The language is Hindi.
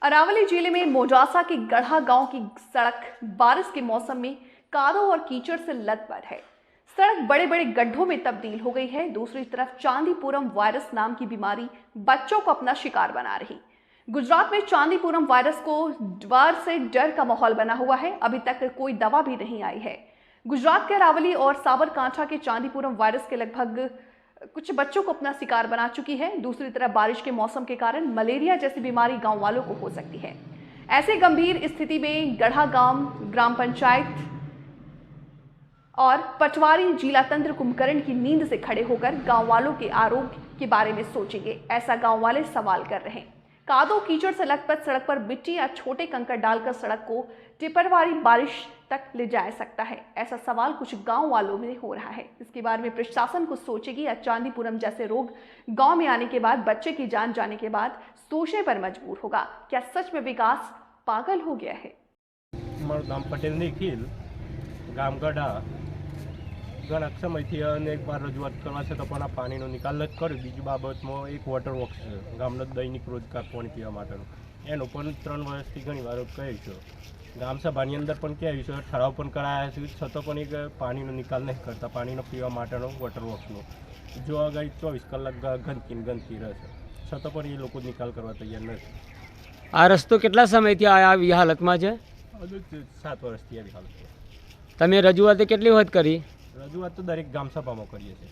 अरावली जिले में मोजासा के गढ़ा गांव की सड़क बारिश के मौसम में कादव और कीचड़ से लथपथ है। सड़क बड़े बड़े गड्ढों में तब्दील हो गई है। दूसरी तरफ चांदीपुरम वायरस नाम की बीमारी बच्चों को अपना शिकार बना रही। गुजरात में चांदीपुरम वायरस को ज्वर से डर का माहौल बना हुआ है। अभी तक कोई दवा भी नहीं आई है। गुजरात के अरावली और साबरकांठा के चांदीपुरम वायरस के लगभग कुछ बच्चों को अपना शिकार बना चुकी है। दूसरी तरफ बारिश के मौसम के कारण मलेरिया जैसी बीमारी गांव वालों को हो सकती है। ऐसे गंभीर स्थिति में गढ़ा गांव ग्राम पंचायत और पटवारी जिला तंत्र कुंभकर्ण की नींद से खड़े होकर गांव वालों के आरोग्य के बारे में सोचेंगे, ऐसा गांव वाले सवाल कर रहे हैं। कादो कीचड़ से लथपथ सड़क पर मिट्टी या छोटे कंकड़ डालकर सड़क को टिप्परवारी बारिश तक ले जा सकता है, ऐसा सवाल कुछ गांव वालों में हो रहा है। इसके बारे में प्रशासन को सोचेगी या चांदीपुरम जैसे रोग गांव में आने के बाद बच्चे की जान जाने के बाद सोचने पर मजबूर होगा। क्या सच में विकास पागल हो गया है? મારું નામ પટેલ નિખિલ, ગામ ગઢા. ઘણા સમયથી અનેકવાર રજૂઆત કરવા છતાં પણ આ પાણીનો નિકાલ નથી કર્યો. બીજી બાબતમાં એક વોટર વર્ક્સ છે ગામનો દૈનિક રોજગાર પાણી પીવા માટેનો, એનો પણ 3 વર્ષથી ઘણી વાર કહ્યું છે. ગામ સભાની અંદર પણ કહેવું છે, ઠરાવ પણ કરાયા છે, છતાં પણ એક પાણીનો નિકાલ નહીં કરતા. પાણીનો પીવા માટેનો વોટર વર્ક્સનો જો આગળ 24 કલાક ગંદકી રહે છે, છતાં પણ એ લોકો નિકાલ કરવા તૈયાર નથી. આ રસ્તો કેટલા સમયથી આવી હાલતમાં છે? હજુ 7 વર્ષથી આવી હાલત છે. તમે રજૂઆત કેટલી વખત કરી? રજૂઆત તો દરેક ગામ સભામાં કરીએ છીએ.